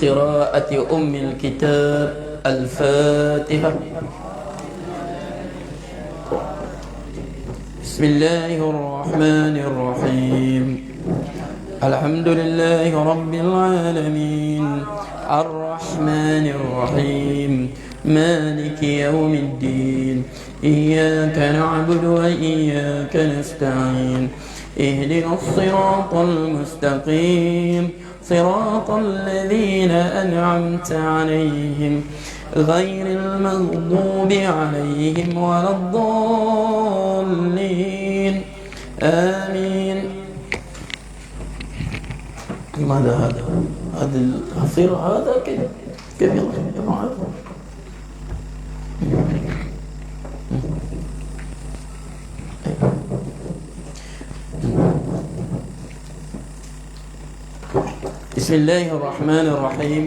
بقراءة أم الكتاب الفاتحة. بسم الله الرحمن الرحيم. الحمد لله رب العالمين الرحمن الرحيم مالك يوم الدين إياك نعبد وإياك نستعين اهدنا الصراط المستقيم صراط الذين أنعمت عليهم غير المغضوب عليهم ولا الضالين آمين. ماذا هذا العصير هذا كيف يلا يا معاذ؟ بسم الله الرحمن الرحيم.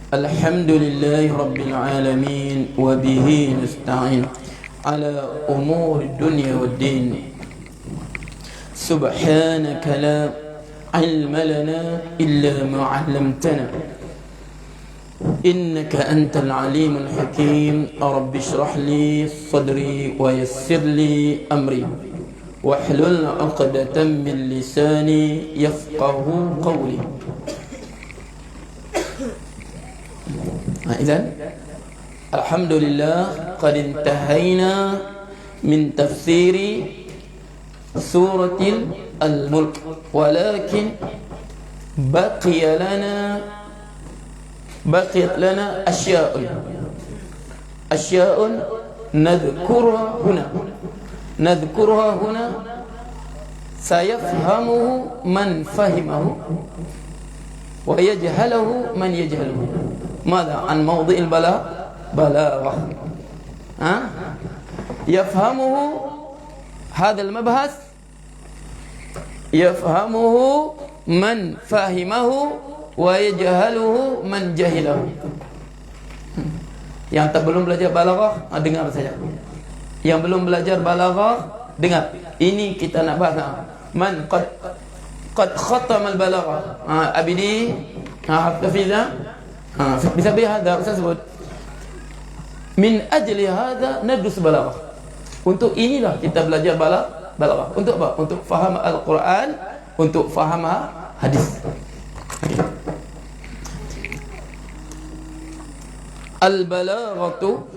الحمد لله رب العالمين وبه نستعين على أمور الدنيا والدين. سبحانك لا علم لنا إلا ما علمتنا إنك أنت العليم الحكيم. رب اشرح لي صدري ويسر لي أمري واحلل عقدة من لساني يفقه قولي. إذن الحمد لله قد انتهينا من تفسير سورة الملك، ولكن بقيت لنا أشياء نذكرها هنا سيفهمه من فهمه ويجهله من يجهله. ماذا عن موضع البلاغة؟ يفهمه هذا المبحث، يفهمه من فهمه ويجهله من جهله. Yang tak belum belajar balaghah, dengar saja. Yang belum belajar balaghah, dengar. Ini kita nak bahas. Man qad khatama al-balaghah. Abidi, hafiza. Bisa bihada Ustaz sebut. Min ajli hadha nadrus balaghah. Untuk inilah kita belajar balaghah. Untuk apa? Untuk faham Al-Quran, untuk faham hadis. Al-balaghatu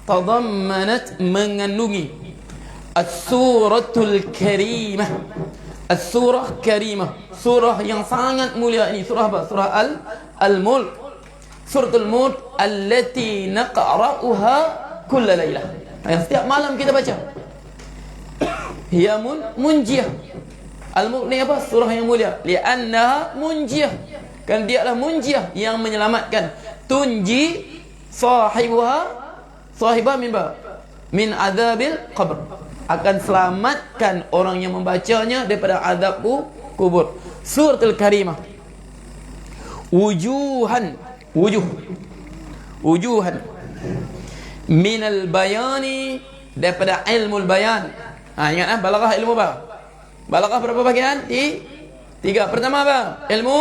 tadammanat mengandungi as-suratul karimah. As-surah karimah, surah yang sangat mulia ini. Surah apa? Surah Al-Mulk. Suratul Mulk allati naqra'uha kulla lailah. Yang setiap malam kita baca. Hiya munjiyah. Al-Mulk ni apa? Surah yang mulia. Li'annaha munjiyah. Kan dia adalah munjiyah, yang menyelamatkan. Tunji sahibah min adzabil qabr. Akan selamatkan orang yang membacanya daripada azab kubur. Suratul Karimah. Wujuhan minal bayani, daripada ilmu bayan. Ingat balaghah ilmu apa? Balaghah berapa bahagian? Tiga. Pertama apa? Ilmu,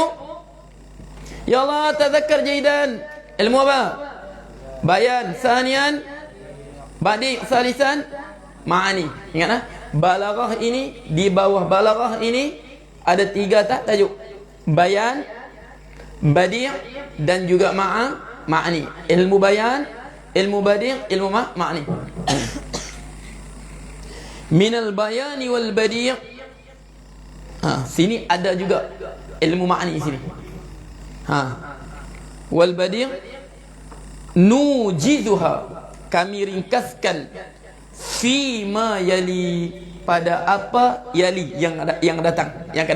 ya Allah tadzakkar jaidan. Ilmu apa? Bayan. Sanian badi. Salisan ma'ani. Ingat balaghah ini, di bawah balaghah ini ada tiga tajuk. Bayan, badi' dan juga ma'ani. Ilmu bayan, ilmu badi', ilmu ma'ani. Minal bayani wal badi'. Sini ada juga ilmu ma'ani sini. Wal badi' nujizuha, kami ringkaskan fima yali, pada apa yali, yang akan datang. Yang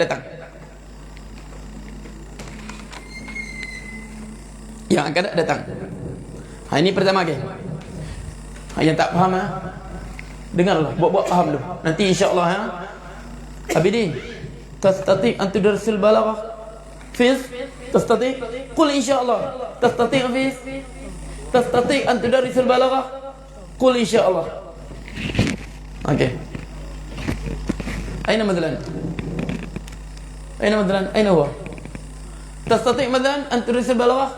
akan datang. Ini pertama ke. Yang tak faham dengarlah, buat faham dulu. Nanti insya-Allah Abidin, tastati an tudarsil balaghah fiz? Tastati? Qul insya-Allah. Tastati fiz? Tastati an tudarsil balaghah? Qul insya-Allah. Okey. Aina madlan? Aina هو؟ تستطيع مثلا أن تدرس البلاغة؟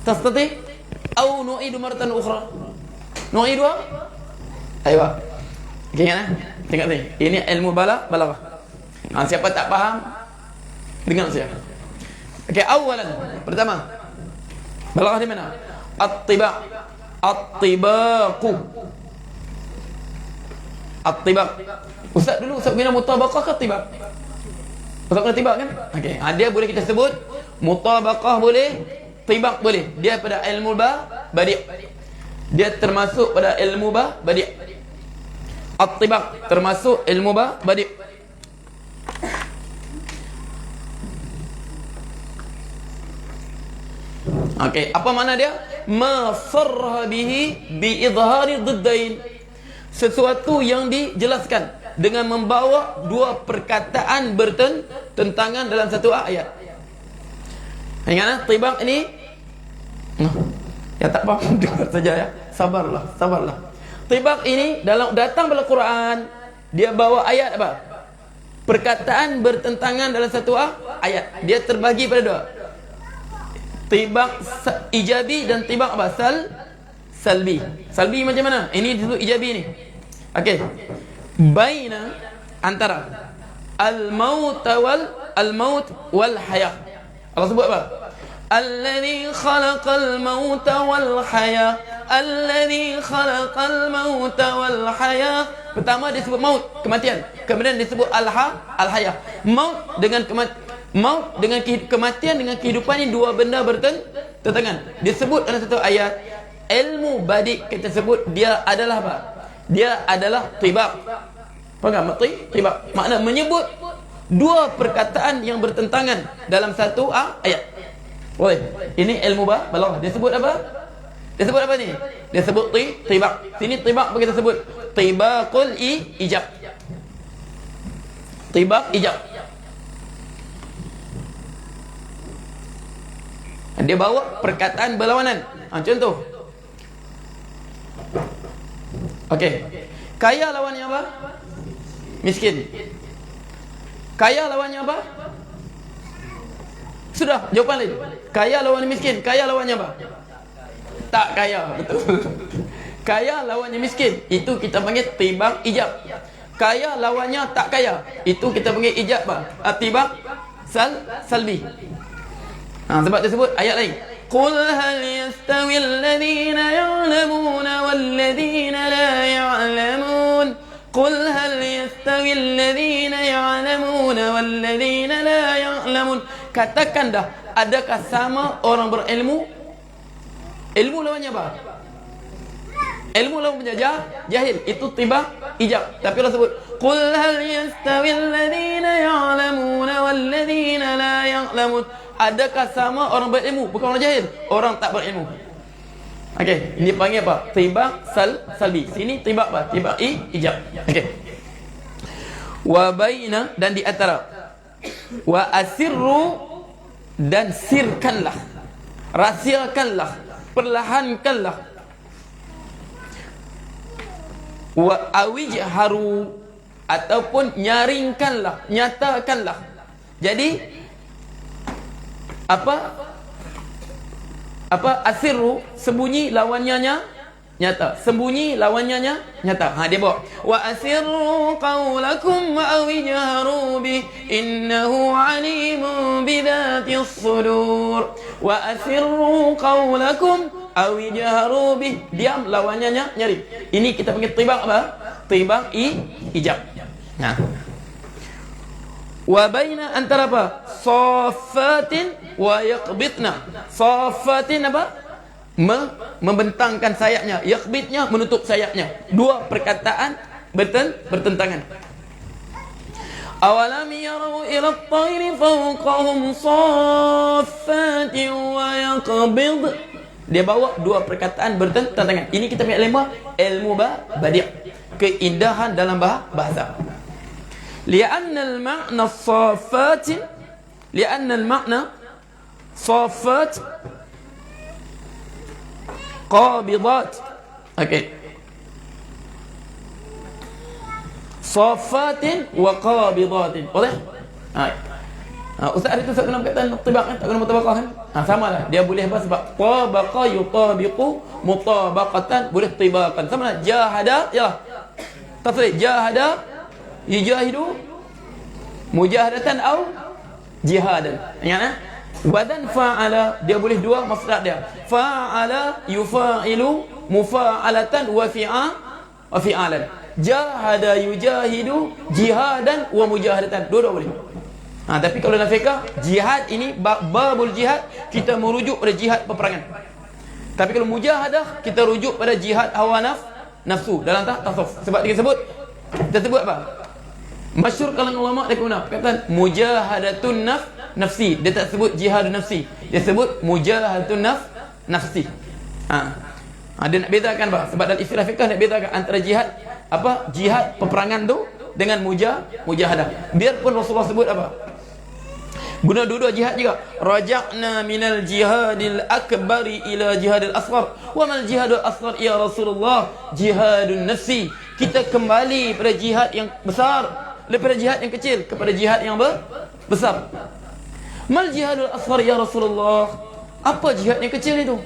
تستطيع؟ أو نعيد مرة أخرى؟ نعيدها؟ أيوة. Gimana? Tengok ni. Ini ilmu balaghah. Siapa tak faham, dengar saya. Okey, awalan, pertama. Balaghah di mana? At-tibaq. At-tibaqu. At-tibaq. Ustaz guna mutabaqah ke tibaq? Ustaz guna tibaq kan? Okey, dia boleh kita sebut mutabaqah boleh, tibaq boleh. Dia pada ilmu badi'. Dia termasuk pada ilmu badi'. At-tibaq termasuk ilmu badi'. Okey, apa makna dia? Ma sarra bihi bi idhari diddain. Sesuatu yang dijelaskan dengan membawa dua perkataan bertentangan dalam satu ayat. Ingat tibaq ini ya tak faham dengar saja ya. Sabarlah. Tibaq ini datang dalam Quran, dia bawa ayat apa? Perkataan bertentangan dalam satu ayat. Dia terbagi pada dua. Tibaq ijabi dan tibaq apa? Salbi. Salbi macam mana? Ini disebut ijabi ni. Okey. Baina antara al-maut wal hayah. Allah sebut apa? Alladhi khalaqal mauta wal hayah. Alladhi khalaqal mauta wal hayah. Pertama disebut maut, kematian. Kemudian disebut al-hayah. Maut dengan kematian dengan kehidupan ini dua benda bertentangan. Disebut dalam satu ayat. Ilmu badi' kita sebut dia adalah apa? Dia adalah tibaq. Faham tak? Tibaq makna menyebut dua perkataan yang bertentangan dalam satu ayat. Boleh. Ini ilmu balaghah. Dia sebut apa? Dia sebut apa ni? Dia sebut tibaq. Sini tibaq apa kita sebut? Tibaqul ijab. Tibaq ijab. Dia bawa perkataan berlawanan. Contoh. Okey. Kaya lawannya apa? Miskin. Kaya lawannya apa? Sudah, jawapan lain. Kaya lawannya miskin. Kaya lawannya apa? Tak kaya, betul. Kaya lawannya miskin. Itu kita panggil tibaq ijab. Kaya lawannya tak kaya. Itu kita panggil ijab apa? Tibaq salbi. Sebab dia sebut ayat lain. Qul hal yastawi alladhina ya'lamuna walladhina la ya'lamun. Qul hal yastawi alladhina ya'lamuna walladhina la ya'lamun. Katakan dah, adakah sama orang berilmu? Ilmu lawannya apa? Ilmu lawannya jahil. Itu tibaq ijab. Tapi Allah sebut qul hal yastawi alladhina ya'lamuna walladhina la ya'lamun. Adakah sama orang berilmu? Bukan orang jahil, orang tak berilmu. Okey, ini panggil apa? Tibaq salbi. Sini tibaq apa? Tibaq ijab. Okey. Wa baina dan di antara. Wa asirru dan sirkanlah. Rahsiakanlah, perlahankanlah. Wa awijharu ataupun nyaringkanlah, nyatakanlah. Jadi apa asirru sembunyi lawannya nyata, sembunyi lawannya nyata. Dia bawa wa asirru qawlakum wa awijharu bi innahu alimun bidhatis sudur. Wa asirru qawlakum awijharu bi, diam lawannya nyari. Ini kita panggil tibaq apa? Tibaq ijab. Wa baina antara apa? Saffatin wa yaqbitna. Saffatin apa? Membentangkan sayapnya. Yaqbitnya menutup sayapnya. Dua perkataan bertentangan. Awalam yarau ila at-tayri fawqahum saffatin wa yaqbid. Dia bawa dua perkataan bertentangan. Ini kita punya ilmu badi'. Keindahan dalam bahasa. لأن المعنى الصافات صافات قابضات. اوكي صافات وقابضات. واضح؟ Ustaz hari tu saya kena berkaitan tibak kan, tak kena mutabaqah kan. Sama lah, dia boleh apa sebab tabaqa yutabiqu mutabaqatan, boleh tibaqan. Sama lah, jahada ya. Tafsir jahada yujahidu mujahadatan au jihadan. Ingat wadan fa'ala, dia boleh dua mafrad dia. Fa'ala yufa'ilu mufa'alatan wa fi'alan. Jahada yujahidu jihadan wa mujahadatan. Dua-dua boleh. Tapi kalau dalam fiqh, jihad ini babul jihad, kita merujuk pada jihad peperangan. Tapi kalau mujahadah, kita rujuk pada jihad hawa nafsu dalam tasawuf. Sebab dia sebut, kita sebut apa? Masyhur kalangan ulama dia guna perkataan mujahadatun nafsi. Dia tak sebut jihadun nafsi. Dia sebut mujahadatun nafsi. Dia nak bedakan apa? Sebab dalam istilah fiqh nak bedakan antara jihad jihad peperangan tu dengan mujahadah. Biarpun Rasulullah sebut apa? Guna dua-dua jihad juga. Raja'na minal jihadil akbari ila jihadil asghar. Wa mal jihadul asghar ya Rasulullah? Jihadun nafsi. Kita kembali pada jihad yang besar daripada jihad yang kecil kepada jihad yang besar. Mal jihadul asghar ya Rasulullah? Apa jihad yang kecil itu?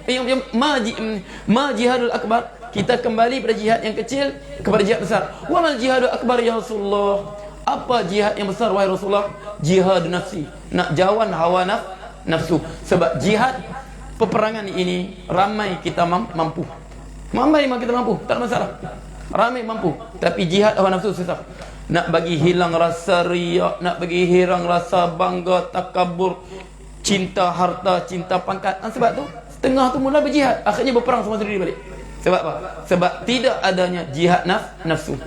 Ma jihadul akbar? Kita kembali pada jihad yang kecil kepada jihad besar. Wa mal jihadul akbar ya Rasulullah? Apa jihad yang besar wahai Rasulullah? Jihad nafsi. Nak jawan hawa nafsu. Sebab jihad peperangan ini ramai kita mampu. Ramai kita mampu, tak ada masalah. Ramai mampu. Tapi jihad hawa nafsu susah. Nak bagi hilang rasa riak, nak bagi hilang rasa bangga, takabur, cinta harta, cinta pangkat. Sebab tu setengah tu mula berjihad, akhirnya berperang semua sendiri balik. Sebab apa? Sebab tidak adanya jihad nafsu.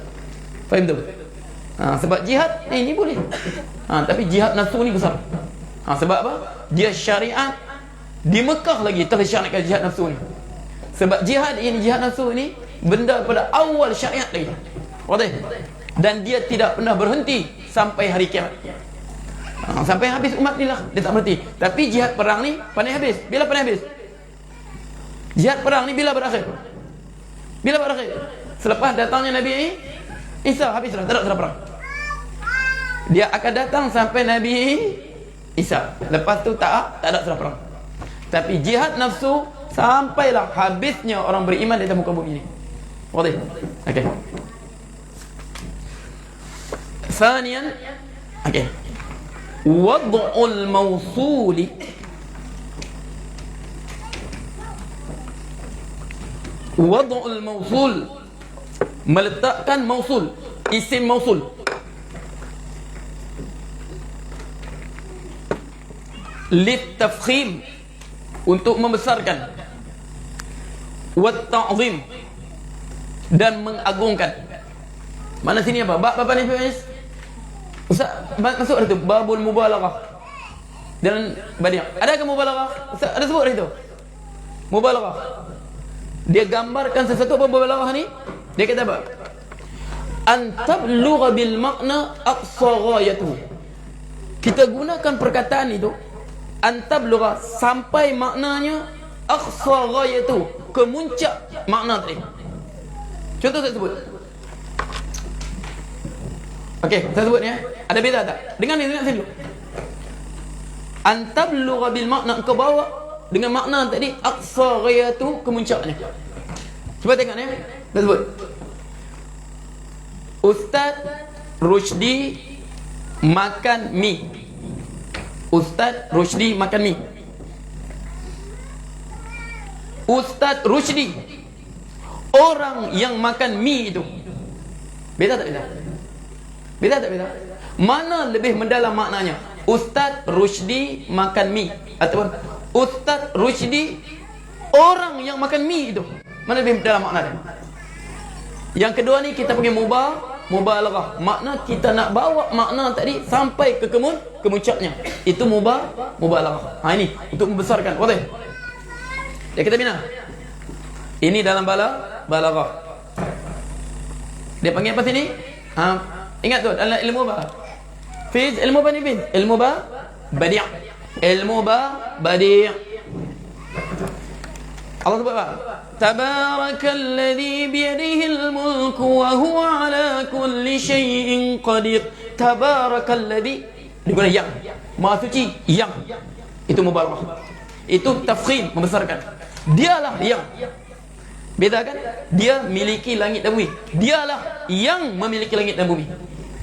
Faham tu? Sebab jihad ini boleh. Tapi jihad nafsu ni besar. Sebab apa? Dia syariat di Mekah lagi tersyariatkan jihad nafsu ni. Sebab jihad nafsu ni benda pada awal syariat lagi. Wadah. Dan dia tidak pernah berhenti sampai hari kiamat. Sampai habis umat ni lah dia tak berhenti. Tapi jihad perang ni pandai habis. Bila pandai habis? Jihad perang ni bila berakhir? Bila berakhir? Selepas datangnya Nabi Isa, habislah, tak ada perang. Dia akan datang sampai Nabi Isa. Lepas tu tak ada serah perang. Tapi jihad nafsu sampailah habisnya orang beriman di atas muka bumi ini. Boleh? Okey. Thaniyan, okey. Wad'ul mawsuli meletakkan mausul, isim mausul. Litafkhim, untuk membesarkan. Wat ta'zim, dan mengagungkan. Mana sini apa? Bab apa ni Fiz? Ustaz, masuk itu babul mubalaghah. Dan badiah. Adakah mubalaghah? Ustaz, ada sebut itu? Mubalaghah. Dia gambarkan sesuatu apa mubalaghah ni? Dia kata apa? An tablugha bil makna aqsa ghayatuhu. Kita gunakan perkataan itu an tablugha sampai maknanya aqsa ghayatuhu, ke muncak makna tadi. Contoh saya sebut. Okey, saya sebut ya. Ada beza tak? Dengar sini dulu. An tablugha bil makna, engkau bawa dengan makna tadi aqsa ghayatuhu, ke muncaknya. Cuba tengok ya. Saya sebut. Ustaz Rushdi makan mi. Ustaz Rushdi makan mi. Ustaz Rushdi, orang yang makan mi itu. Beza tak beza? Beza tak beza? Mana lebih mendalam maknanya? Ustaz Rushdi makan mi ataupun Ustaz Rushdi, orang yang makan mi itu. Mana lebih mendalam maknanya? Yang kedua ni kita panggil mubalaghah. Makna kita nak bawa makna tadi sampai ke kemuncaknya. Itu mubalaghah. Ini untuk membesarkan. Boleh? Ya, kita bina. Ini dalam balaghah. Dia panggil apa sini? Ingat tu dalam ilmu apa? Fiz, ilmu apa ni Fiz? Ilmu badi'. Ilmu badi'. Allah sebut apa? Tabarakalladzi biyadihil mulku wa huwa ala kulli syai'in qadir. Tabarakalladzi, digunakan yang. Maha suci yang. Itu mubalaghah. Itu tafkhim, membesarkan. Dialah yang. Beda kan? Dia miliki langit dan bumi. Dialah yang memiliki langit dan bumi.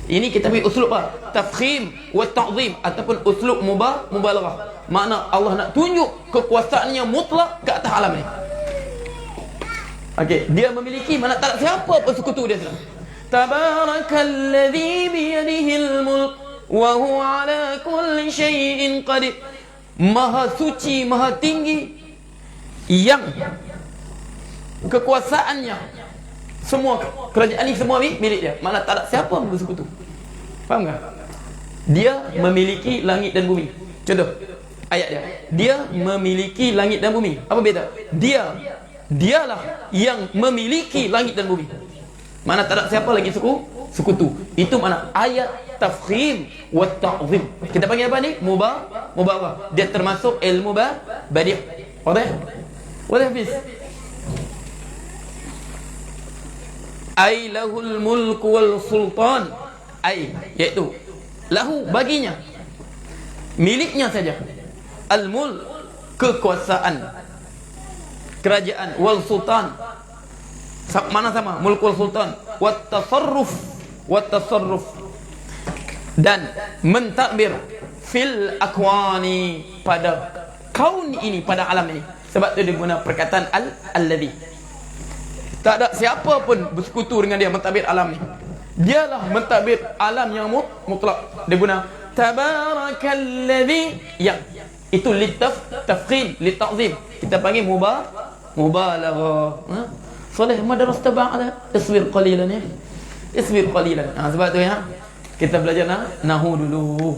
Ini kita beri uslub apa? Tafkhim wa ta'zim ataupun uslub mubalaghah. Makna Allah nak tunjuk kekuasaannya mutlak ke atas alam ni. Okey, dia memiliki, mana tak ada siapa pun sekutu dia sedang. Tabarakalladzi biyadihil mulk wa huwa ala kulli syai'in qadir. Maha suci, maha tinggi yang kekuasaannya semua kerajaan ni semua milik dia. Mana tak ada siapa pun bersekutu. Faham tak? Dia memiliki langit dan bumi. Contoh ayat dia. Dia memiliki langit dan bumi. Apa beza? Dialah yang memiliki langit dan bumi. Mana tak ada siapa lagi sekutu. Itu mana ayat tafkhim wa ta'zim. Kita panggil apa ni? Mubalaghah. Dia termasuk ilmu badi'. Wadah? Wadah Hafiz? Ai lahul mulk wal sultan. Ai iaitu lahu baginya, miliknya saja. Al mulk kekuasaan, kerajaan, wal sultan mana sama, mulk wal sultan, wat tasarruf dan mentadbir fil akwani pada kaun ini, pada alam ini. Sebab tu dia guna perkataan alladhi. Tak ada siapa pun bersekutu dengan dia mentadbir alam ni. Dialah mentadbir alam yang mutlak. Dia guna tabarakalladzi yang. Itu litafkhim, litazim. Kita panggil mubalaghah. Soleh madrasah ba'da isbir qalilan ya. Isbir qalilan. Sebab tu ya. Kita belajar nahwu dulu.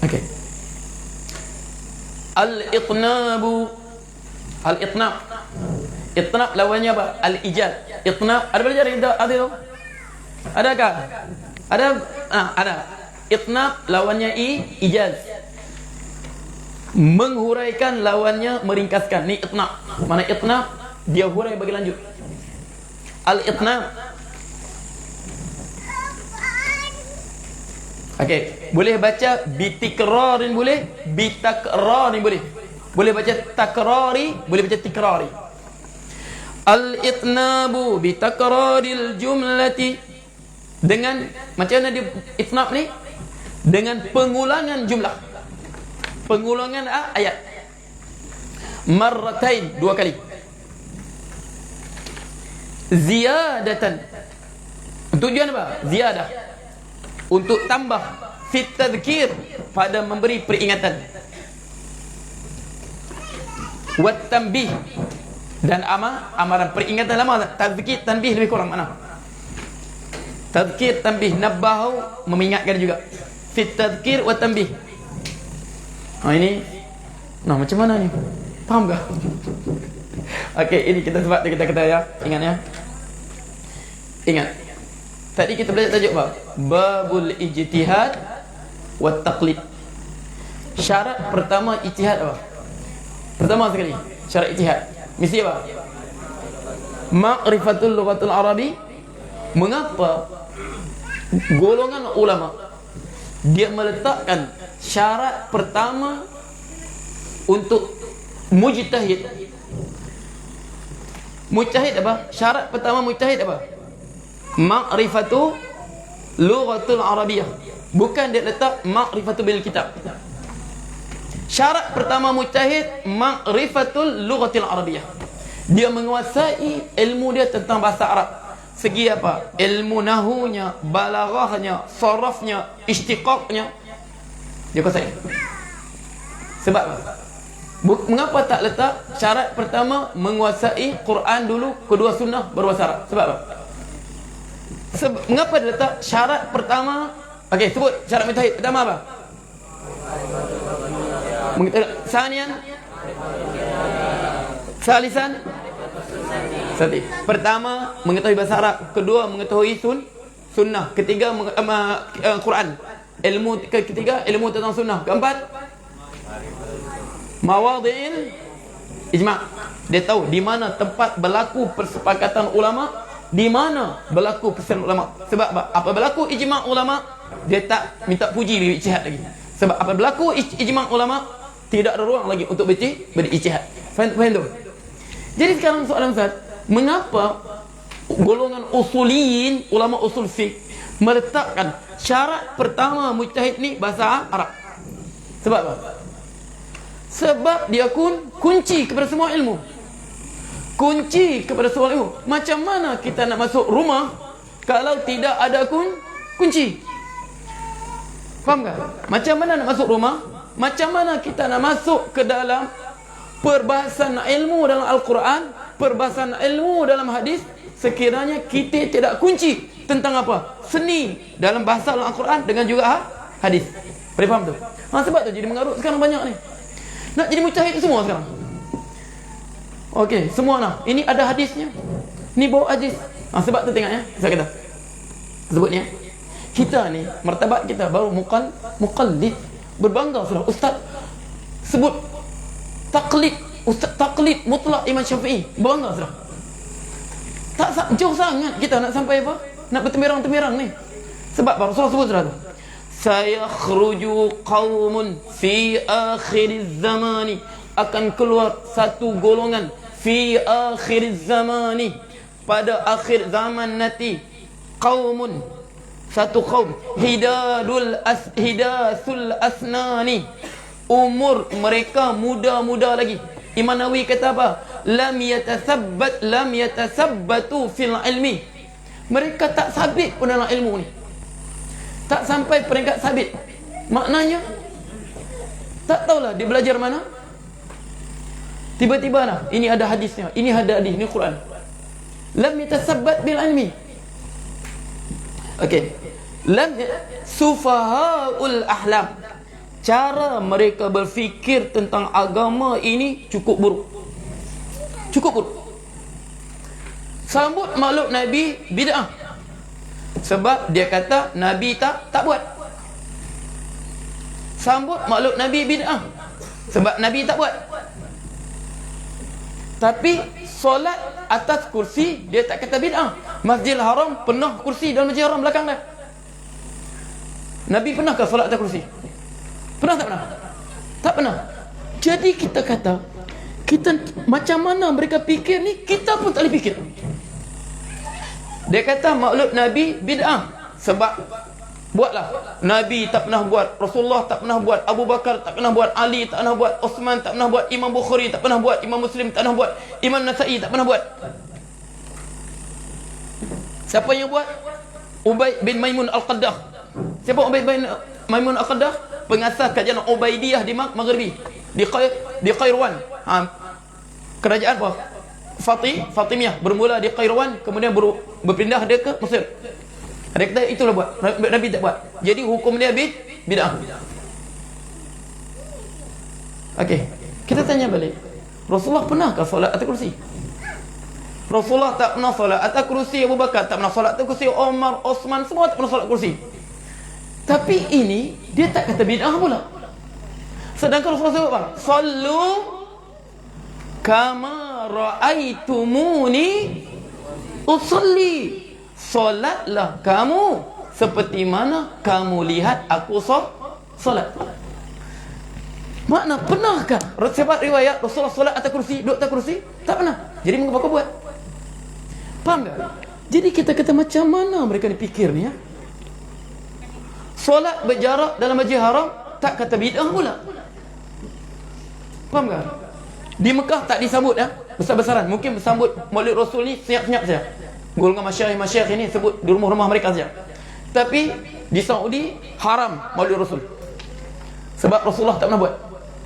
Okey. Al-itnab. Itnab lawannya apa? Al-ijaz. Itnab ada belajar ada tu? Adakah? Ada. Itnab lawannya ijaz. Menghuraikan lawannya meringkaskan. Ni itnab. Mana itnab? Dia hurai bagi lanjut. Al-itnab. Okey, boleh baca bitikrarin boleh, bitakrarin boleh. Boleh baca takrari, boleh baca tikrari. Al-itnabu bitakraril jumlati. Dengan macam mana dia itnab ni? Dengan pengulangan jumlah. Pengulangan ayat. Marratain, 2 kali. Ziyadatan. Tujuan apa? Ziyadah. Untuk tambah fit tadhkir, pada memberi peringatan. Wat tanbih, dan amaran peringatan lama. Tadhkir, tanbih lebih kurang mana? Tadhkir, tanbih, nabbahu, mengingatkan juga. Fit tadhkir wa tanbih. Ini macam mana ni? Faham tak? Okey, ini kita sebab kita kata ya. Ingat ya. Ingat. Tadi kita belajar tajuk apa? Babul ijtihad wa taqlid. Syarat pertama ijtihad apa? Pertama sekali, syarat ijtihad mesti apa? Ma'rifatul lughatul arabi. Mengapa golongan ulama dia meletakkan syarat pertama untuk mujtahid? Mujtahid apa? Syarat pertama mujtahid apa? Ma'rifatu lughatul arabiyyah. Bukan dia letak ma'rifatu bil kitab. Syarat pertama mujtahid ma'rifatul lughatil arabiyyah. Dia menguasai ilmu dia tentang bahasa Arab. Segi apa? Ilmu nahunya, balaghahnya, sarafnya, istiqaqnya. Dia kuasai. Sebab apa? Mengapa tak letak syarat pertama menguasai Quran dulu, kedua sunnah, baru bahasa Arab? Sebab apa? Mengapa dia letak syarat pertama? Okey, sebut syarat mujtahid pertama apa? Sanian, salisan, sati. Pertama mengetahui bahasa Arab, kedua mengetahui sunnah, ketiga Quran, ketiga ilmu tentang sunnah, keempat mawadhi'il ijma'. Dia tahu di mana tempat berlaku persepakatan ulama, di mana berlaku perselisihan ulama. Sebab apa berlaku ijma' ulama, dia tak minta puji berijtihad lagi. Sebab apa berlaku ijma' ulama, tidak ada ruang lagi untuk berijtihad. Faham tu? Jadi sekarang soalan Ustaz, mengapa golongan usuliyin, ulama usul fiqh meletakkan syarat pertama mujtahid ni bahasa Arab? Sebab apa? Sebab dia kunci kepada semua ilmu. Kunci kepada semua ilmu. Macam mana kita nak masuk rumah kalau tidak ada kunci? Faham tak? Macam mana nak masuk rumah? Macam mana kita nak masuk ke dalam perbahasan ilmu dalam Al-Quran, perbahasan ilmu dalam hadis, sekiranya kita tidak kunci tentang apa? Seni dalam bahasa Al-Quran dengan juga hadis. Boleh faham tu? Sebab tu jadi mengarut sekarang banyak ni. Nak jadi mujtahid semua sekarang. Okey, semua nak. Ini ada hadisnya. Ni bawa hadis. Sebab tu tengok ya. Saya kata. Sebut ni ya. Kita ni, martabat kita baru muqallid. Berbangga sudah. Ustaz sebut taqlid. Ustaz taqlid mutlak Imam Syafi'i. Berbangga sudah. Tak jauh sangat kita nak sampai apa? Nak bertemerang-temerang ni. Sebab Rasulullah sebut sudah tu. Sayakhruju qaumun fi akhiriz zamani, akan keluar satu golongan fi akhiriz zamani, pada akhir zaman nanti, qaumun, satu kaum, hidathul asnani, umur mereka muda-muda lagi. Imam Nawawi kata apa? Lam yatasabbatu fil ilmi, mereka tak sabit pun dalam ilmu ni, tak sampai peringkat sabit. Maknanya tak tahulah dia belajar mana. Tiba-tiba lah, ini ada hadisnya, ini ada hadis, ini Quran. Lam yatasabbat bil ilmi. Okey. Sufahaul ahlam, cara mereka berfikir tentang agama ini cukup buruk. Cukup buruk. Sambut makhluk Nabi bid'ah. Sebab dia kata Nabi tak buat. Sambut makhluk Nabi bid'ah. Sebab Nabi tak buat. Tapi solat atas kursi dia tak kata bid'ah. Masjidil Haram penuh kursi dalam Masjidil Haram belakang dah. Nabi pernahkah solat atas kursi? Pernah tak pernah? Tak pernah. Jadi kita kata, kita macam mana mereka fikir ni, kita pun tak boleh fikir. Dia kata makhluk Nabi bid'ah. Sebab buatlah. Nabi tak pernah buat, Rasulullah tak pernah buat, Abu Bakar tak pernah buat, Ali tak pernah buat, Osman tak pernah buat, Imam Bukhari tak pernah buat, Imam Muslim tak pernah buat, Imam Nasa'i tak pernah buat. Siapa yang buat? Ubay bin Maimun Al-Qaddah. Siapa Ubay bin Maimun Al-Qaddah? Pengasas kajian Ubaidiyah di Maghribi, di Qairwan. Kerajaan apa? Fatimiyah bermula di Qairwan, kemudian berpindah dia ke Mesir. Ada kata itulah buat, Nabi tak buat. Jadi hukum dia bid'ah. Okey, kita tanya balik. Rasulullah pernahkah solat atas kursi? Rasulullah tak pernah solat atas kursi. Abu Bakar tak pernah solat atas kursi. Umar, Osman semua tak pernah solat kursi. Tapi ini dia tak kata bid'ah pula. Sedangkan Rasulullah sebut apa? Sallu kama ra'aitumuni usalli. Solatlah kamu seperti mana kamu lihat aku solat. Makna pernahkah sebab riwayat Rasulullah solat atas kursi, duduk atas kursi? Tak pernah. Jadi mengapa kau buat? Faham tak? Jadi kita kata macam mana mereka dipikir ni ya? Solat berjarak dalam Masjidil Haram tak kata bid'ah pula. Faham tak? Di Mekah tak disambut ya, besar-besaran. Mungkin bersambut Maulid Rasul ni senyap-senyap saja. Golongan masyayikh ini sebut di rumah-rumah mereka saja. Tapi di Saudi haram Maulid Rasul. Sebab Rasulullah tak pernah buat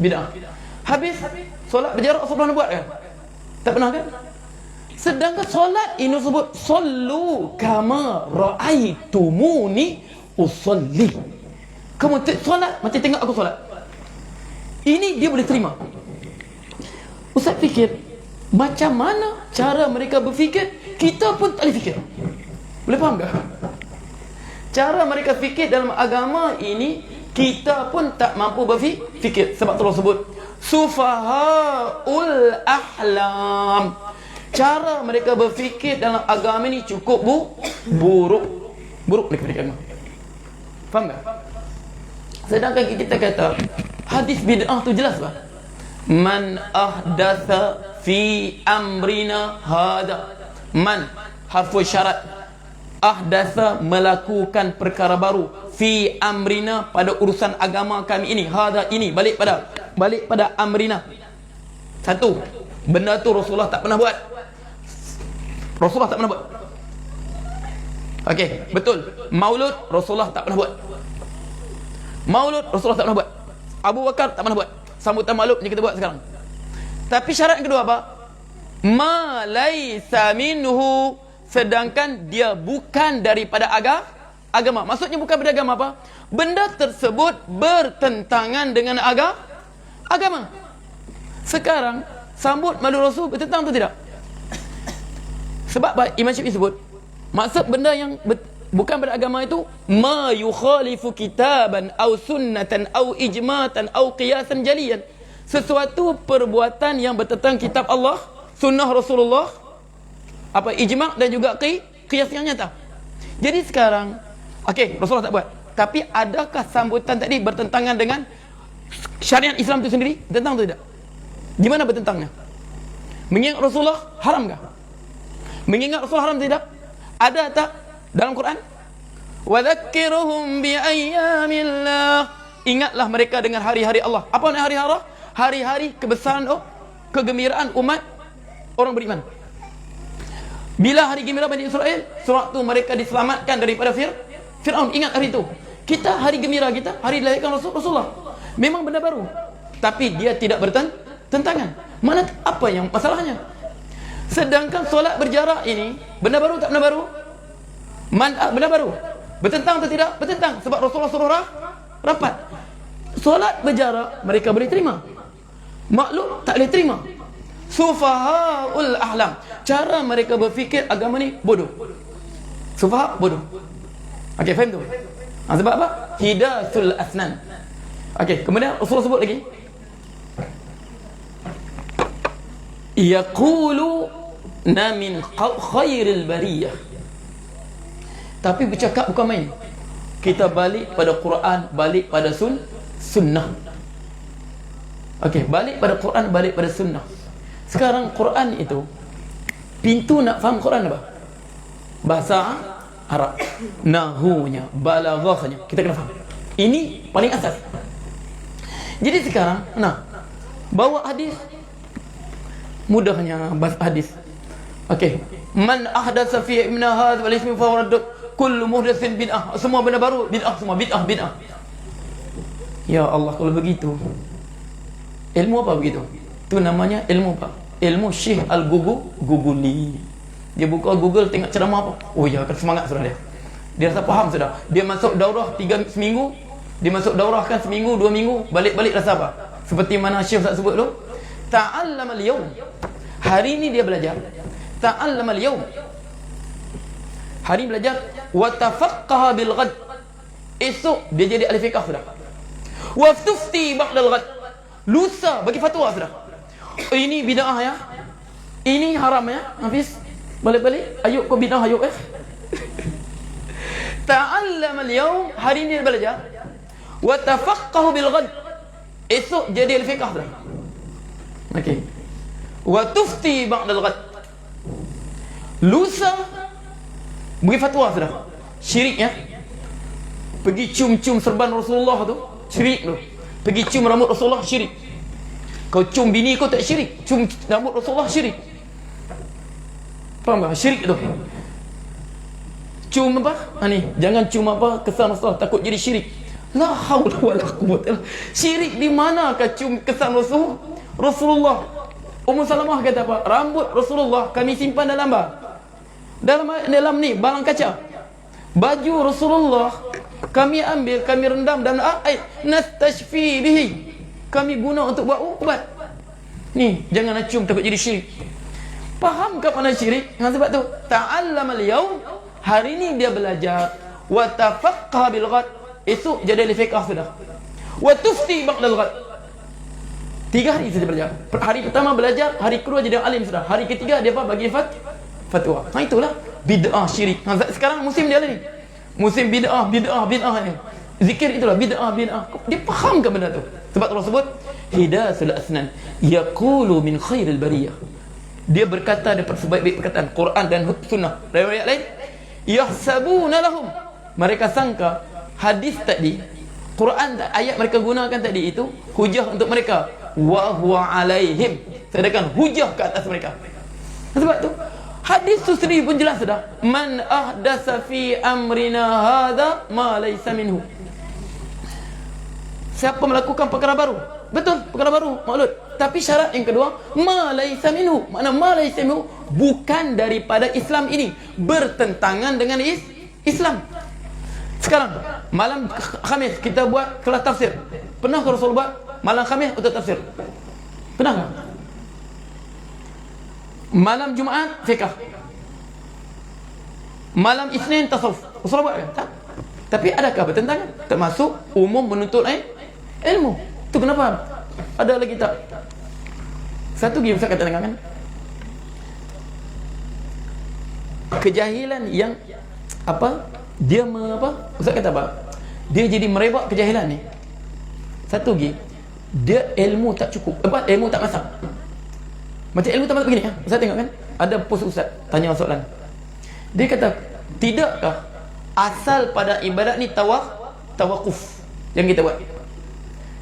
bid'ah. Habis solat berjarak Rasulullah buat kan? Tak pernah kan? Sedangkan solat ini sebut sallu kama ra'aitumuni usalli. Kamu solat macam tengok aku solat. Ini dia boleh terima. Ustaz fikir macam mana cara mereka berfikir, kita pun tak boleh fikir. Boleh faham tak? Cara mereka fikir dalam agama ini kita pun tak mampu berfikir. Sebab Allah sebut Sufahaul ahlam. Cara mereka berfikir dalam agama ni cukup buruk. Buruk mereka berfikir agama. Faham tak? Sedangkan kita kata hadis bid'ah tu jelas bah. Man ahdatha fi amrina hada. Man harfu syarat. Ahdatha melakukan perkara baru fi amrina pada urusan agama kami ini. Hada ini balik pada amrina. Satu, benda tu Rasulullah tak pernah buat. Rasulullah tak pernah buat. Okey, betul. Maulud Rasulullah tak pernah buat. Maulud Rasulullah tak pernah buat. Abu Bakar tak pernah buat. Sambutan maulud yang kita buat sekarang. Tapi syarat yang kedua apa? Ma laisa minhu, sedangkan dia bukan daripada agama. Maksudnya bukan daripada agama apa? Benda tersebut bertentangan dengan agama. Sekarang sambut maulud Rasul bertentang atau tidak? Sebab apa Imam Syafi'i sebut? Maksud benda yang bukan beragama itu ma yukhalifu kitaban au sunnatan au ijmatan au qiyasan jaliyan. Sesuatu perbuatan yang bertentang kitab Allah, sunnah Rasulullah, apa ijma' dan juga qiyas yang nyata. Jadi sekarang okey, Rasulullah tak buat. Tapi adakah sambutan tadi bertentangan dengan syariat Islam itu sendiri? Bertentang atau tidak? Gimana bertentangnya? Mengingat Rasulullah haramkah? Mengingat Rasulullah haram tidak? Ada tak dalam Quran? Wa dzakkiruhum bi ayyamillah. Ingatlah mereka dengan hari-hari Allah. Apa nama hari-hari Allah? Hari-hari kebesaran kegembiraan umat orang beriman. Bila hari gembira Bani Israel? Sewaktu mereka diselamatkan daripada Fir'aun. Ingat hari itu. Kita hari gembira kita, hari dilahirkan Rasulullah. Memang benda baru. Tapi dia tidak bertentangan. Mana apa yang masalahnya? Sedangkan solat berjarak ini benda baru tak benda baru? Benda baru. Bertentang atau tidak? Bertentang. Sebab Rasulullah suruh rapat. Solat berjarak mereka boleh terima. Maklum tak boleh terima. Sufahaul ahlam. Cara mereka berfikir agama ni bodoh. Sufaha bodoh. Okey, faham tu? Sebab apa? Hidatul asnan. Okey, kemudian Rasulullah sebut lagi. Yaquluna min khairil bariyah. Tapi bercakap bukan main. Kita balik pada Quran, balik pada sunnah. Okey, balik pada Quran, balik pada sunnah. Sekarang Quran itu pintu nak faham Quran apa? Bahasa Arab, nahunya, balaghahnya, kita kena faham. Ini paling asas. Jadi sekarang bawa hadis, mudahnya bahas hadis. Okey, man ahdatsa fi ibna hadha wal ismi fa radd kullu muhdatsin bid'ah. Semua benda baru bid'ah, semua bid'ah. Ya Allah, kalau begitu ilmu apa begitu? Itu namanya ilmu apa? Ilmu Syekh Al-Guguli. Dia buka Google tengok ceramah apa. Oh ya, akan semangat sudah dia. Dia rasa faham sudah. Dia masuk daurah 3 seminggu, dia masuk daurah kan seminggu, 2 minggu, balik-balik rasa apa? Seperti mana Syekh Ustaz sebut tu, ta'allama al-yawm. Hari ni dia belajar. Ta'allama al-yawm. Hari ni belajar wa tafaqqaha bil ghad. Esok dia jadi ahli fiqh sudah. Wa tufti ba'da al-ghad. Lusa bagi fatwa sudah. Ini bid'ah ya. Ini haram ya. Hafiz, balik-balik. Ayub kau bid'ah ayub Ta'allama al-yawm. Hari ni dia belajar. Wa tafaqqahu bil ghad. Esok jadi ahli fiqh sudah. Okey. Wa tufti ba'da al-ghad. Lusa bagi fatwa sudah. Syirik ya. Pergi cium-cium serban Rasulullah tu, syirik tu. Pergi cium rambut Rasulullah, syirik. Kau cium bini kau tak syirik, cium rambut Rasulullah, syirik. Faham tak? Syirik tu. Cium apa? Ni, jangan cium apa kesan Rasulullah, takut jadi syirik. La haula wala quwwata. Syirik di manakah cium kesan Rasulullah? Ummu Salamah kata apa? Rambut Rasulullah kami simpan dalam dalam ni barang kaca. Baju Rasulullah kami ambil, kami rendam dalam air, nastashfi bihi. Kami guna untuk buat ubat. Ni, jangan nak cium takut jadi syirik. Faham ke mana syirik? Sebab tu ta'allama al-yawm, hari ni dia belajar, wa tafaqqaha bil ghad, esok jadi ahli fiqh sudah. Wa tufti ba'da al-ghad. 3 hari saja belajar. Hari pertama belajar, hari kedua jadi alim sudah. Hari ketiga dia apa? Bagi fatwa. Itulah bid'ah syirik. Sekarang musim dia ni. Musim bid'ah ni. Zikir itulah bid'ah. Dia faham ke benda tu? Sebab Allah sebut hidayatul asnan yaqulu min khairil bariyah. Dia berkata daripada sebaik-baik perkataan Quran dan sunnah. Riwayat lain, yahsabuna lahum, mereka sangka hadis tadi, Quran ayat mereka gunakan tadi itu hujah untuk mereka, wa huwa alaihim, sedangkan hujah ke atas mereka. Sebab tu hadis tu sendiri pun jelas dah, man ahdasa fi amrina hadha ma laysa minhu. Siapa melakukan perkara baru, betul, perkara baru maklud, tapi syarat yang kedua, ma laysa minhu. Makna ma laysa minhu bukan daripada Islam ini, bertentangan dengan Islam. Sekarang malam Khamis kita buat kelas tafsir. Pernah ke Rasul buat malam Khamis untuk tafsir? Pernah tak? Malam Jumaat fiqh, malam Isnin tasawuf, Rasul buat tak? Tapi adakah bertentangan? Termasuk umum menuntut ilmu. Tu kenapa? Ada lagi tak? Satu lagi Ustaz kata kan, kejahilan yang apa? Dia Ustaz kata apa? Dia jadi merebak kejahilan ni. Satu lagi, dia ilmu tak cukup. Ilmu tak masak. Macam ilmu tak masak begini. Ustaz tengok kan? Ada post Ustaz tanya soalan. Dia kata, tidakkah asal pada ibadat ni tawakuf yang kita buat?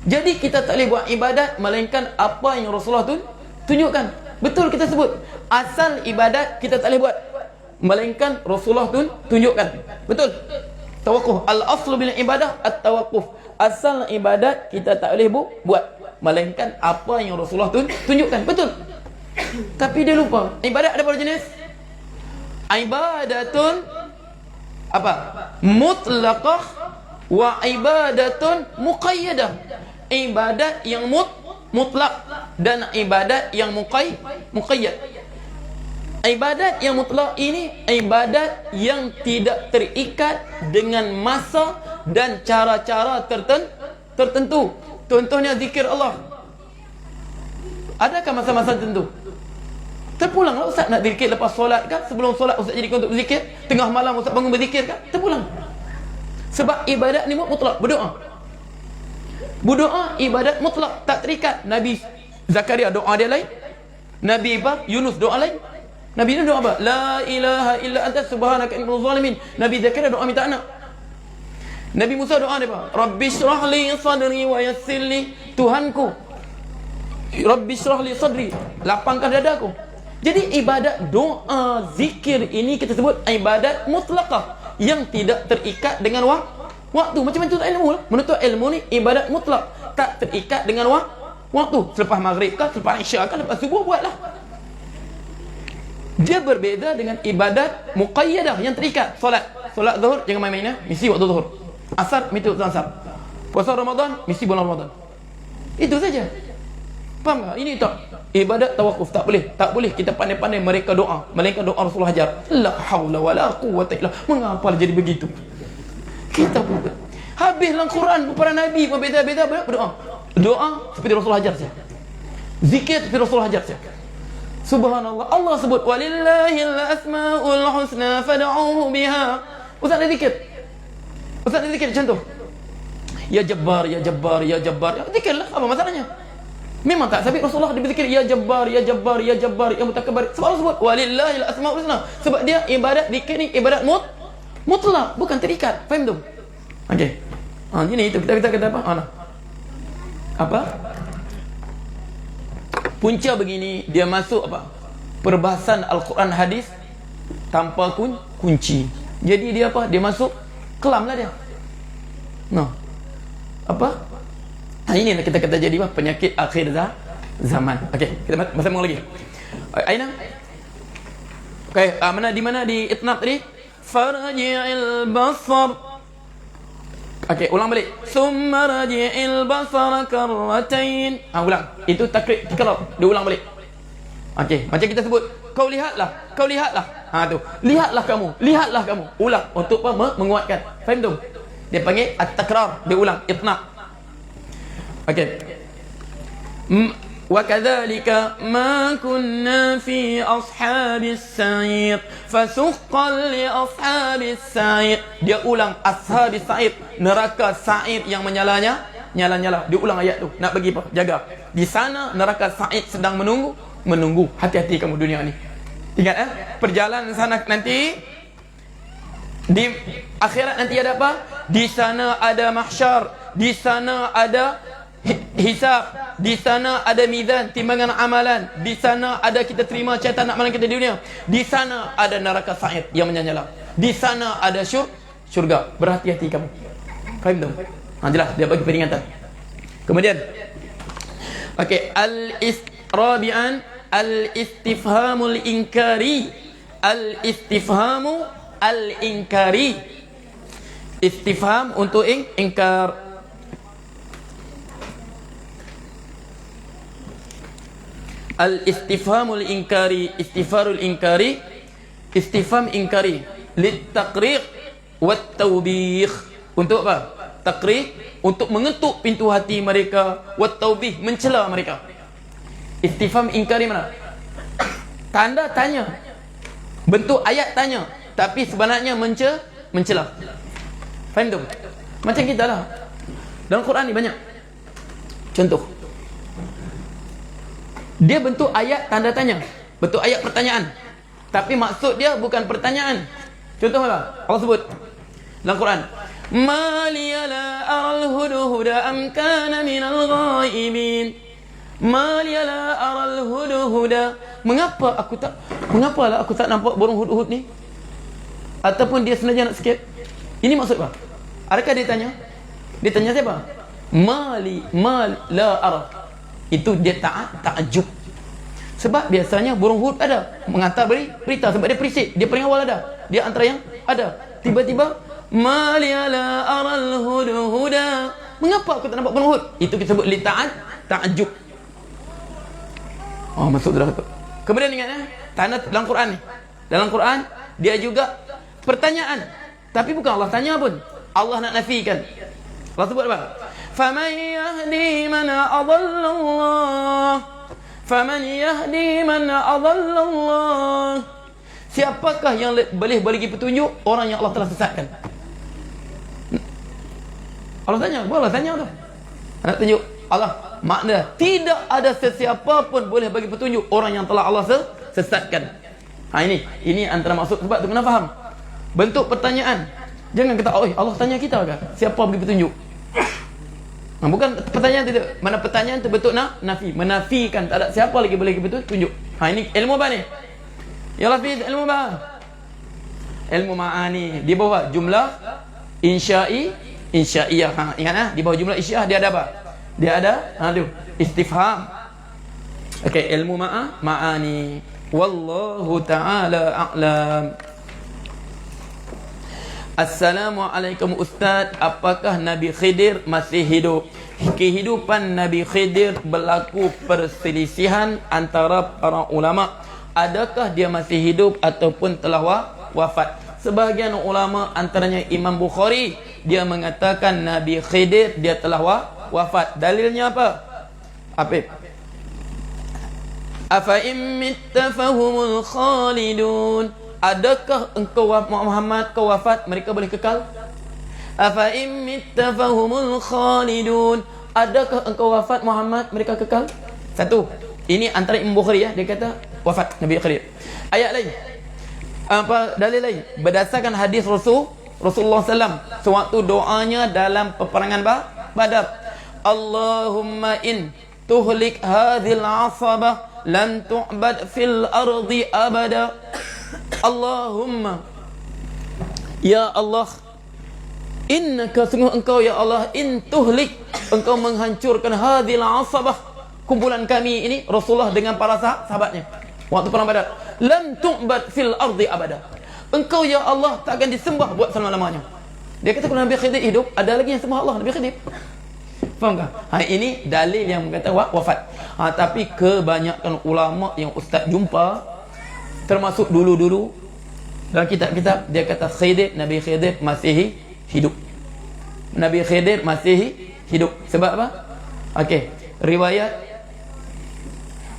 Jadi kita tak boleh buat ibadat melainkan apa yang Rasulullah tu tunjukkan. Betul kita sebut, asal ibadat kita tak boleh buat melainkan Rasulullah tu tunjukkan. Betul. Tawakuf. Al-aslu bil ibadah at-tawakuf. Asal ibadat kita tak boleh buat melainkan apa yang Rasulullah tu tunjukkan. Betul. Tapi dia lupa, ibadat ada berapa jenis? Ibadatun apa? Mutlaqah wa ibadatun muqayyadah. Ibadat yang mutlak dan ibadat yang muqayyad. Ibadat yang mutlak ini ibadat yang tidak terikat dengan masa dan cara-cara tertentu. Contohnya zikir Allah. Adakah masa-masa tertentu? Terpulanglah Ustaz nak zikir lepas solat kan? Sebelum solat Ustaz jadi untuk berzikir, tengah malam Ustaz bangun berzikir kan? Terpulang. Sebab ibadat ni mutlak, berdoa ibadat mutlak, tak terikat. Nabi Zakaria doa dia lain, Nabi Yunus doa lain. Nabi Yunus doa apa? La ilaha illa anta subhanaka inni minaz zalimin. Nabi Zakaria doa minta anak. Nabi Musa doa dia apa? Rabbi shrah li sadri wa yassir li, Tuhanku, Rabbi shrah li sadri, lapangkan dadaku. Jadi ibadat doa zikir ini kita sebut ibadat mutlaqah yang tidak terikat dengan waktu. Macam tu ilmu lah. Menuntut ilmu ni ibadat mutlak, tak terikat dengan waktu. Selepas maghrib kah, selepas isyak kah, lepas subuh buatlah. Dia berbeza dengan ibadat muqayyadah yang terikat. Solat zuhur jangan main-main, mesti waktu zuhur. Asar mesti waktu asar. Puasa Ramadan mesti bulan Ramadan. Itu saja. Faham tak? Ini tak ibadat tawakuf, tak boleh kita pandai-pandai mereka doa melainkan doa Rasulullah ajar. La haula wala quwwata illa. Mengapa jadi begitu? Kita pun habis dalam Quran para nabi pun beza-beza berdoa. Doa seperti Rasulullah ajar saja. Zikir seperti Rasulullah ajar saja. Subhanallah. Allah sebut walillahil asmaul husna fad'uhu biha. Ustaz ada zikir. Contoh. Ya Jabbar, ya Jabbar, ya Jabbar. Zikirlah, apa masalahnya? Memang tak sabit Rasulullah dia berzikir ya Jabbar, ya Jabbar, ya Jabbar, ya Mutakabbar. Sebab Allah sebut walillahil asmaul husna. Sebab dia ibadat zikir ni ibadat mutlak, bukan terikat. Faham tu? Okey. Ini itu kita kata apa? Apa? Punca begini, dia masuk apa? Perbahasan Al-Quran hadis tanpa kunci. Jadi dia apa? Dia masuk kelamlah dia. Apa? Ini kita kata jadi apa? Penyakit akhir zaman. Okey, kita sambung lagi. Aina? Okey, di mana di itnab tadi? Farji'il basar. Okey, ulang balik. Summa raji'il basara karratain. Ulang. Itu takrib tikrar. Dia ulang balik. Okey, macam kita sebut, kau lihatlah. Tu. Lihatlah kamu. Ulang untuk apa? Menguatkan. Faham tu? Dia panggil at-takrar. Dia ulang, itnab. Okey. وكذلك ما كنا في أصحاب السعير فسحقا لأصحاب السعير. Dia ulang ashab sa'ir, neraka sa'ir yang menyalanya, nyala-nyala. Dia ulang ayat tu, nak bagi apa? Jaga. Di sana neraka sa'ir sedang menunggu. Hati-hati kamu dunia ni. Ingat perjalanan sana nanti, di akhirat nanti ada apa? Di sana ada mahsyar, di sana ada hisab, di sana ada mizan, timbangan amalan, di sana ada kita terima catatan amalan kita di dunia, di sana ada neraka sa'ir yang menyala, di sana ada syurga. Berhati-hati kamu. Faham tak? Jelas dia bagi peringatan. Kemudian okey, rabi'an al-istifhamul inkari. Al-istifhamu al-inkari. Istifham untuk ingkar. Al-istifhamul inkari, istifharul inkari, istifham inkari litaqriq wat tawbih. Untuk apa? Taqriq, untuk mengetuk pintu hati mereka, wat tawbih, mencela mereka. Istifham inkari mana? Tanda tanya, bentuk ayat tanya, tapi sebenarnya mencela. Faham tu? Macam kita lah, dalam Quran ni banyak contoh. Dia bentuk ayat tanda tanya, bentuk ayat pertanyaan, tapi maksud dia bukan pertanyaan. Contoh apa? Allah sebut dalam Quran, ma liya la aral hudhuda am kana minal ghaibin. Ma liya la aral hudhuda. Mengapa aku tak nampak burung hudhud ni? Ataupun dia sengaja nak skip? Ini maksud apa? Adakah dia tanya? Dia tanya siapa? Ma la aral. Itu dia ta'ajub. Sebab biasanya burung hud ada mengantar berita, sebab dia perisik, dia paling awal ada, dia antara yang ada. Tiba-tiba ma liya la aral hudhuda. Mengapa aku tak nampak burung hud? Itu kita sebut li ta'ajub. Oh, masuk dalam tu. Kemudian ingat tanda dalam Quran ni. Dalam Quran dia juga pertanyaan, tapi bukan Allah tanya pun. Allah nak nafikan. Allah sebut apa? Faman yahdi man adalla Allah. Faman yahdi man adalla Allah. Siapakah yang boleh bagi petunjuk orang yang Allah telah sesatkan? Allah tanya, Allah tanya tu. Nak tunjuk Allah, makna tidak ada sesiapa pun boleh bagi petunjuk orang yang telah Allah sesatkan. Ini antara maksud. Sebab tu kena faham bentuk pertanyaan. Jangan kata, oh Allah tanya kita ke? Siapa bagi petunjuk? Bukan pertanyaan tu. Mana pertanyaan tu bentuk nafi, menafikan tak ada siapa lagi boleh bagi petunjuk. Ini ilmu apa ni? Ya Hafiz, ilmu apa? Ilmu ma'ani. Di bawah jumlah insya'iyah. Ingat di bawah jumlah insya'iyah dia ada apa? Dia ada istifham. Okey, ilmu ma'ani. Wallahu ta'ala a'lam. Assalamualaikum Ustaz, apakah Nabi Khidir masih hidup? Kehidupan Nabi Khidir berlaku perselisihan antara para ulama. Adakah dia masih hidup ataupun telah wafat? Sebahagian ulama antaranya Imam Bukhari, dia mengatakan Nabi Khidir dia telah wafat. Dalilnya apa? Afa in mitta fahumul khalidun. Adakah engkau Muhammad kau wafat mereka boleh kekal? Afa in mitta fahumul khalidun. Adakah engkau wafat Muhammad mereka kekal? Satu. Ini antara Imam Bukhari dia kata wafat Nabi Khidir. Ayat lain, dalil lain berdasarkan hadis Rasulullah SAW sewaktu doanya dalam peperangan Badar. Allahumma in tuhlik hadhil asabah lan tu'bad fil ardi abada. Allahumma, ya Allah, innaka, sungguh engkau ya Allah, in tuhlik, engkau menghancurkan hadhil asabah, kumpulan kami ini, Rasulullah dengan para sahabatnya waktu perang Badar. Lam tu'bad fil ardi abada. Engkau ya Allah tak akan disembah buat selama-lamanya. Dia kata kalau Nabi Khidir hidup, ada lagi yang sembah Allah Nabi Khidir. Faham tak? Ini dalil yang mengatakan wafat. Tapi kebanyakan ulama yang ustaz jumpa, termasuk dulu-dulu dalam kitab-kitab, dia kata Nabi Khidir masih hidup. Nabi Khidir masih hidup. Sebab apa? Okey, riwayat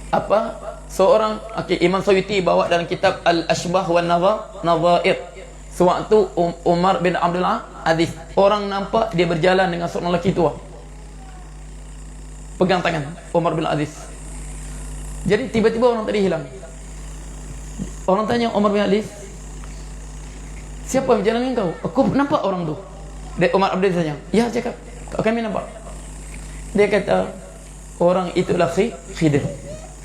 apa seorang Imam Suyuti bawa dalam kitab Al-Ashbah wan Nadhair. Sewaktu Umar bin Abdul Aziz, orang nampak dia berjalan dengan seorang lelaki tua, pegang tangan Umar bin Aziz. Jadi tiba-tiba orang tadi hilang. Orang tanya Umar bin Aziz, siapa yang berjalan dengan kau? Aku nampak orang tu. Dia Umar bin Aziz tanya, ya cakap, kami nampak. Dia kata, orang itulah Khidir.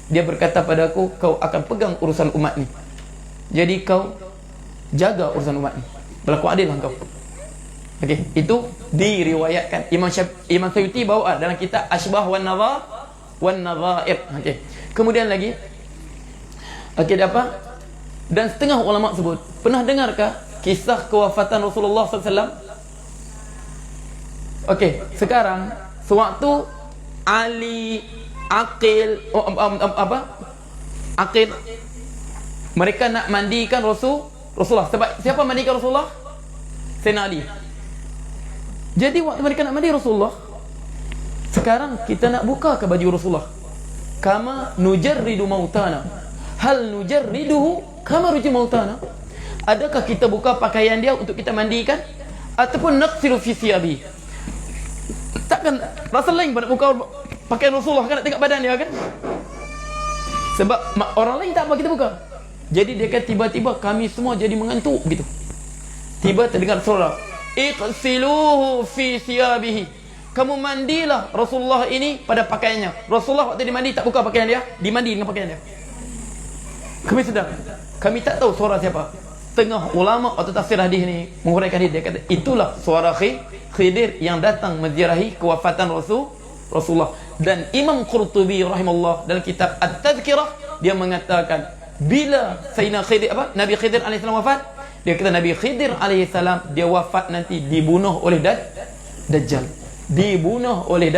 Dia berkata padaku, kau akan pegang urusan umat ni, jadi kau jaga urusan umat ni, berlaku adil lah kau. Okey, itu diriwayatkan Imam Suyuti bawa dalam kitab Ashbah wan Nadhair. Okey. Kemudian lagi apa? Dan setengah ulama sebut, pernah dengarkah kisah kewafatan Rasulullah SAW? Okey, sekarang sewaktu Ali, Aqil, Aqil, mereka nak mandikan Rasulullah. Sebab siapa mandikan Rasulullah? Sayyidina Ali. Jadi waktu mereka nak mandi Rasulullah, sekarang kita nak buka ke baju Rasulullah. Kama nujarridu mautana, hal nujarriduhu kama ruji mautana. Adakah kita buka pakaian dia untuk kita mandikan, ataupun naqsilu fi siyabi? Takkan rasa lain pada buka pakaian Rasulullah, kan nak tengok badan dia kan? Sebab orang lain tak apa kita buka. Jadi dia kata tiba-tiba kami semua jadi mengantuk gitu. Tiba terdengar suara, iqsiluhu fi siyabihi. Kamu mandilah Rasulullah ini pada pakaiannya. Rasulullah waktu dia mandi tak buka pakaian dia, dimandi dengan pakaian dia. Kami sedang, kami tak tahu suara siapa. Tengah ulama atau tafsir hadis ni menguraikan dia kata itulah suara Khidir yang datang menziarahi kewafatan Rasulullah. Dan Imam Qurtubi rahimahullah dalam kitab At-Tadhkirah dia mengatakan bila Sayyidina Khidir Nabi Khidir alaihi salam wafat, dia kata Nabi Khidir alaihi salam dia wafat nanti dibunuh oleh Dajjal. Dibunuh oleh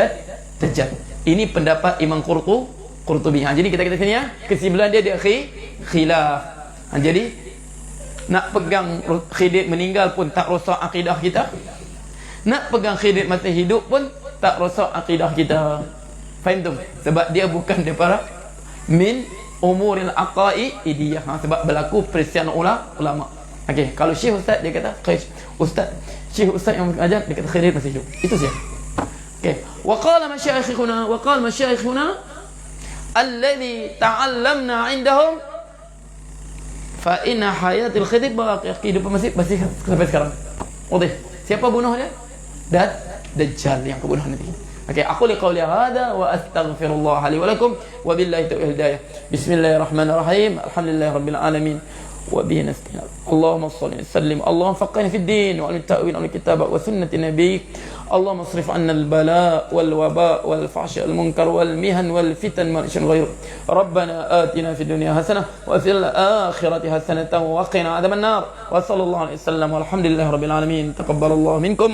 Dajjal. Ini pendapat Imam Qurtubi. Jadi kita kata sini ya, kesimpulan dia khilaf. Jadi nak pegang Khidir meninggal pun tak rosak akidah kita. Nak pegang Khidir masa hidup pun tak rosak akidah kita. Faham tu? Sebab dia bukan daripada min umuril aqaidiyah. Sebab berlaku perselisihan ulama. Okey, kalau Syekh Ustaz dia kata Syekh Ustaz yang mengajar dia kata Khidir masih hidup. Itu saja. Okey. Wa qala masyayikhuna alladhi ta'allamna 'indahum fa inna hayatil Khidir baqiyah. Kehidupan masih sampai sekarang. Okey. Siapa bunuh dia? Dajjal yang kebunuh nanti. Okey, aku liqauli hadza wa astaghfirullah li wa lakum wa billahi taufiq hidayah. Bismillahirrahmanirrahim. Alhamdulillahirabbil alamin. وبه نستعين اللهم صل وسلم اللهم فقهنا في الدين وعلم التأويل وعلم الكتابة وسنة نبيك اللهم اصرف عنا البلاء والوباء والفحش والمنكر والمهن والفتن ما شاء غيره ربنا آتنا في الدنيا حسنة وفي الآخرة حسنة وقنا عذاب النار وصلى الله عليه وسلم والحمد لله رب العالمين تقبل الله منكم